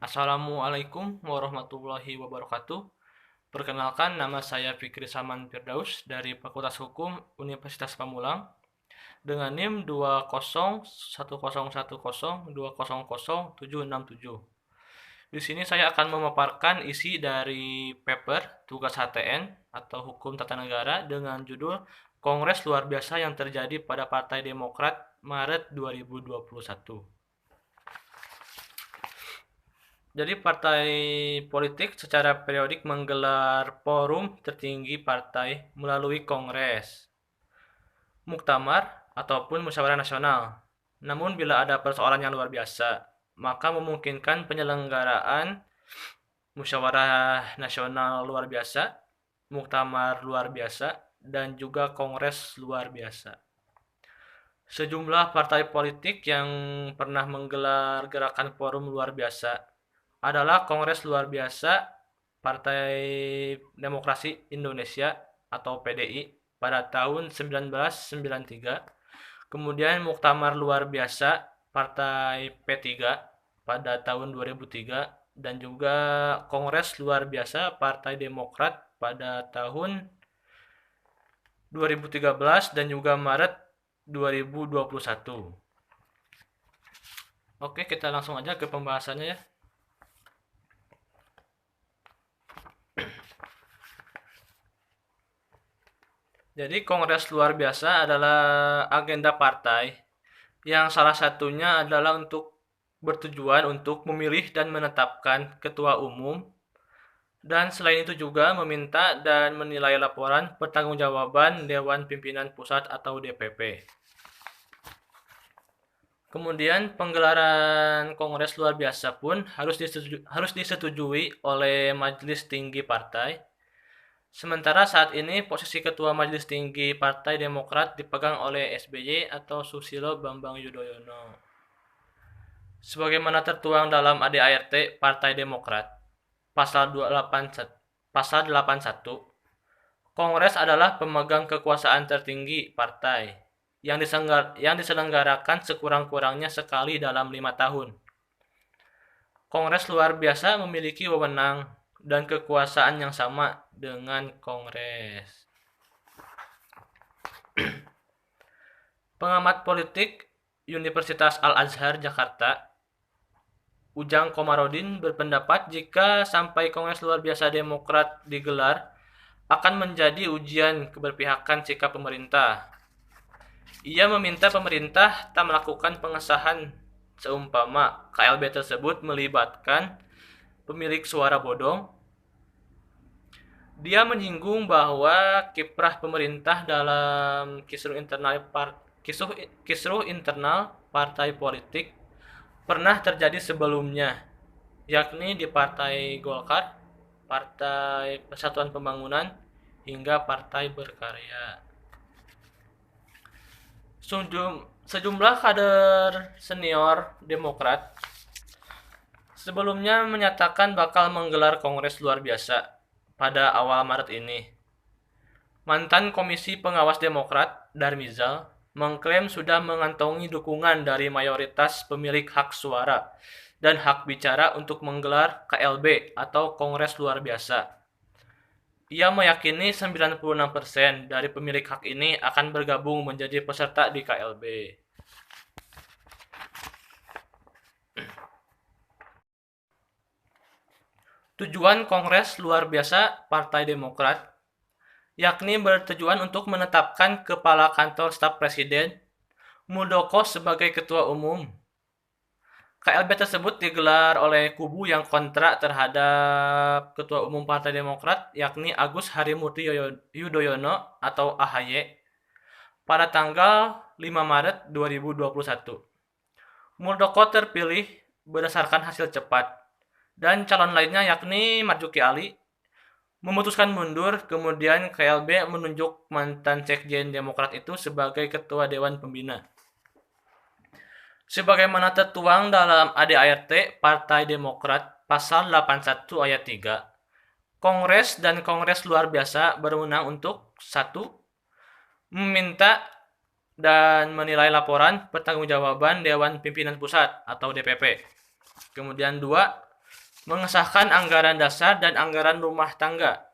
Assalamualaikum warahmatullahi wabarakatuh. Perkenalkan, nama saya Fikri Saman Firdaus dari Fakultas Hukum Universitas Pamulang dengan NIM 2010102000767. Di sini saya akan memaparkan isi dari paper tugas HTN atau Hukum Tata Negara dengan judul Kongres Luar Biasa yang terjadi pada Partai Demokrat Maret 2021. Jadi partai politik secara periodik menggelar forum tertinggi partai melalui kongres, muktamar, ataupun musyawarah nasional. Namun bila ada persoalan yang luar biasa, maka memungkinkan penyelenggaraan musyawarah nasional luar biasa, muktamar luar biasa, dan juga kongres luar biasa. Sejumlah partai politik yang pernah menggelar gerakan forum luar biasa adalah Kongres Luar Biasa Partai Demokrasi Indonesia atau PDI pada tahun 1993, kemudian Muktamar Luar Biasa Partai P3 pada tahun 2003, dan juga Kongres Luar Biasa Partai Demokrat pada tahun 2013 dan juga Maret 2021. Oke, kita langsung aja ke pembahasannya ya. Jadi Kongres Luar Biasa adalah agenda partai yang salah satunya adalah untuk bertujuan untuk memilih dan menetapkan ketua umum, dan selain itu juga meminta dan menilai laporan pertanggungjawaban Dewan Pimpinan Pusat atau DPP. Kemudian penggelaran Kongres Luar Biasa pun harus disetujui oleh Majelis Tinggi Partai. Sementara saat ini posisi Ketua Majelis Tinggi Partai Demokrat dipegang oleh SBY atau Susilo Bambang Yudhoyono. Sebagaimana tertuang dalam ADART Partai Demokrat, pasal 81, Kongres adalah pemegang kekuasaan tertinggi partai yang diselenggarakan sekurang-kurangnya sekali dalam 5 tahun. Kongres Luar Biasa memiliki wewenang dan kekuasaan yang sama dengan Kongres. Pengamat politik Universitas Al-Azhar Jakarta, Ujang Komarudin berpendapat jika sampai Kongres Luar Biasa Demokrat digelar akan menjadi ujian keberpihakan sikap pemerintah. Ia meminta pemerintah tak melakukan pengesahan seumpama KLB tersebut melibatkan pemilik suara bodong. Dia menyinggung bahwa kiprah pemerintah dalam kisruh internal partai politik pernah terjadi sebelumnya, yakni di Partai Golkar, Partai Persatuan Pembangunan, hingga Partai Berkarya. Sejumlah kader senior Demokrat sebelumnya menyatakan bakal menggelar Kongres Luar Biasa pada awal Maret ini. Mantan Komisi Pengawas Demokrat, Darmizal, mengklaim sudah mengantongi dukungan dari mayoritas pemilik hak suara dan hak bicara untuk menggelar KLB atau Kongres Luar Biasa. Ia meyakini 96% dari pemilik hak ini akan bergabung menjadi peserta di KLB. Tujuan Kongres Luar Biasa Partai Demokrat yakni bertujuan untuk menetapkan Kepala Kantor Staf Presiden Muldoko sebagai Ketua Umum. KLB tersebut digelar oleh kubu yang kontra terhadap Ketua Umum Partai Demokrat yakni Agus Harimurti Yudhoyono atau AHY pada tanggal 5 Maret 2021. Muldoko terpilih berdasarkan hasil cepat, dan calon lainnya yakni Marzuki Ali memutuskan mundur. Kemudian KLB menunjuk mantan sekjen Demokrat itu sebagai Ketua Dewan Pembina. Sebagaimana tertuang dalam ADART Partai Demokrat pasal 81 ayat 3, Kongres dan Kongres Luar Biasa berwenang untuk 1. Meminta dan menilai laporan pertanggungjawaban Dewan Pimpinan Pusat atau DPP. Kemudian 2. mengesahkan anggaran dasar dan anggaran rumah tangga.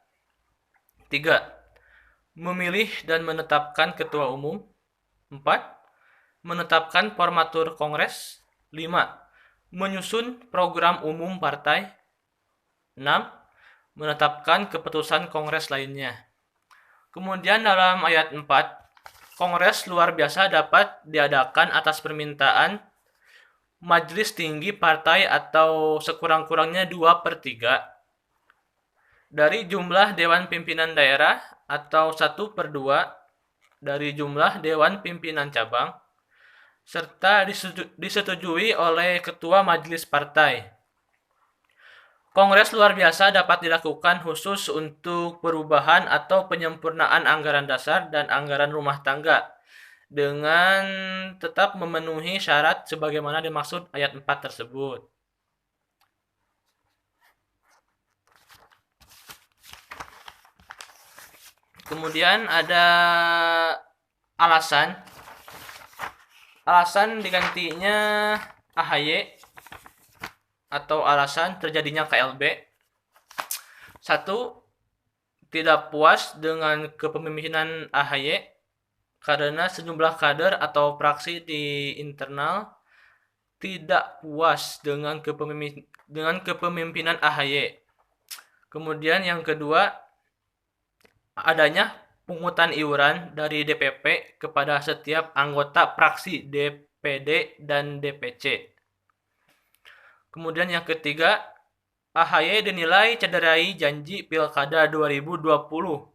3. Memilih dan menetapkan ketua umum. 4. Menetapkan formatur kongres. 5. Menyusun program umum partai. 6. Menetapkan keputusan kongres lainnya. Kemudian dalam ayat 4, kongres luar biasa dapat diadakan atas permintaan majelis tinggi partai atau sekurang-kurangnya 2/3 dari jumlah Dewan Pimpinan Daerah atau 1/2 dari jumlah Dewan Pimpinan Cabang, serta disetujui oleh Ketua Majelis Partai. Kongres luar biasa dapat dilakukan khusus untuk perubahan atau penyempurnaan anggaran dasar dan anggaran rumah tangga dengan tetap memenuhi syarat sebagaimana dimaksud ayat 4 tersebut. Kemudian ada alasan digantinya AHY atau alasan terjadinya KLB. 1. Tidak puas dengan kepemimpinan AHY karena sejumlah kader atau fraksi di internal tidak puas dengan kepemimpinan AHY. Kemudian yang kedua, adanya pungutan iuran dari DPP kepada setiap anggota fraksi DPD dan DPC. Kemudian yang ketiga, AHY dinilai cederai janji Pilkada 2020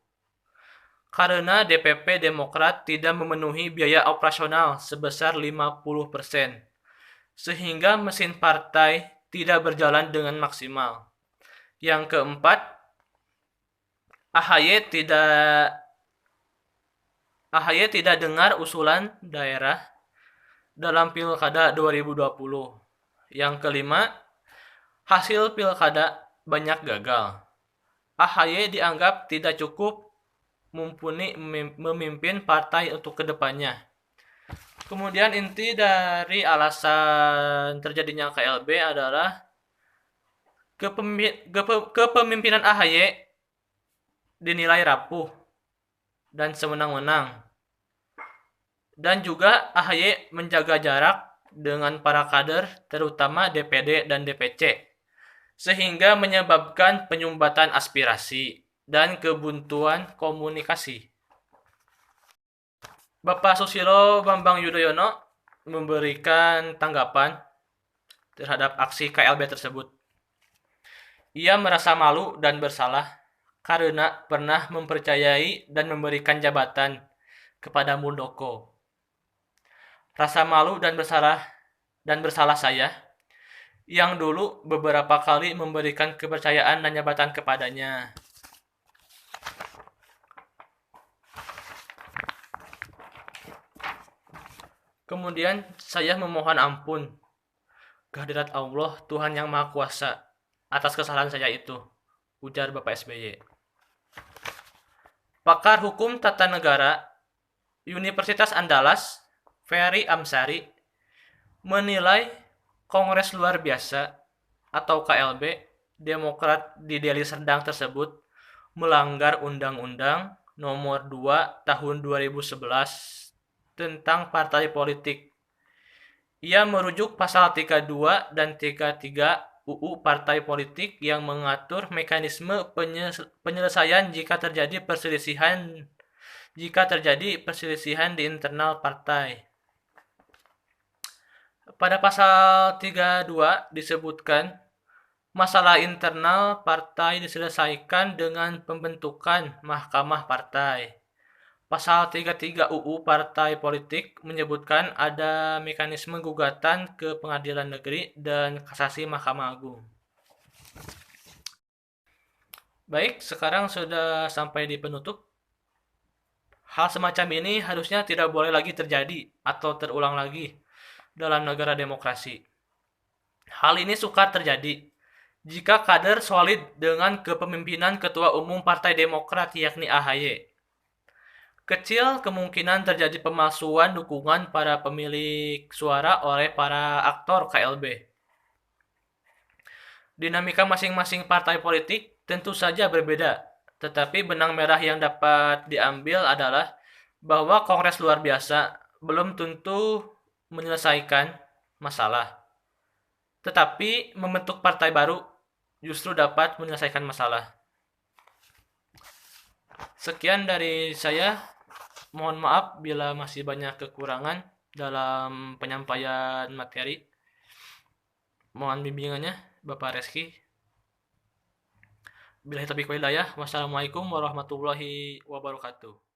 karena DPP Demokrat tidak memenuhi biaya operasional sebesar 50%, sehingga mesin partai tidak berjalan dengan maksimal. Yang keempat, AHY tidak dengar usulan daerah dalam Pilkada 2020. Yang kelima, hasil Pilkada banyak gagal. AHY dianggap tidak cukup mumpuni memimpin partai untuk kedepannya. Kemudian inti dari alasan terjadinya KLB adalah kepemimpinan AHY dinilai rapuh dan sewenang-wenang. Dan juga AHY menjaga jarak dengan para kader, terutama DPD dan DPC, sehingga menyebabkan penyumbatan aspirasi dan kebuntuan komunikasi. Bapak Susilo Bambang Yudhoyono memberikan tanggapan terhadap aksi KLB tersebut. Ia merasa malu dan bersalah karena pernah mempercayai dan memberikan jabatan kepada Muldoko. Rasa malu dan bersalah saya yang dulu beberapa kali memberikan kepercayaan dan jabatan kepadanya. Kemudian saya memohon ampun kehadirat Allah, Tuhan yang Maha Kuasa, atas kesalahan saya itu, ujar Bapak SBY. Pakar Hukum Tata Negara Universitas Andalas, Ferry Amsari, menilai Kongres Luar Biasa atau KLB Demokrat di Deli Serdang tersebut melanggar Undang-Undang Nomor 2 Tahun 2011 tentang partai politik. Ia merujuk pasal 32 dan 33 UU Partai Politik yang mengatur mekanisme penyelesaian jika terjadi perselisihan di internal partai. Pada pasal 32 disebutkan, masalah internal partai diselesaikan dengan pembentukan Mahkamah Partai. Pasal 33 UU Partai Politik menyebutkan ada mekanisme gugatan ke Pengadilan Negeri dan Kasasi Mahkamah Agung. Baik, sekarang sudah sampai di penutup. Hal semacam ini harusnya tidak boleh lagi terjadi atau terulang lagi dalam negara demokrasi. Hal ini sukar terjadi jika kader solid dengan kepemimpinan Ketua Umum Partai Demokrat yakni AHY. Kecil kemungkinan terjadi pemalsuan dukungan para pemilik suara oleh para aktor KLB. Dinamika masing-masing partai politik tentu saja berbeda, tetapi benang merah yang dapat diambil adalah bahwa Kongres luar biasa belum tentu menyelesaikan masalah, tetapi membentuk partai baru justru dapat menyelesaikan masalah. Sekian dari saya. Mohon maaf bila masih banyak kekurangan dalam penyampaian materi. Mohon bimbingannya, Bapak Reski. Billahi taufiq wal hidayah. Wassalamualaikum warahmatullahi wabarakatuh.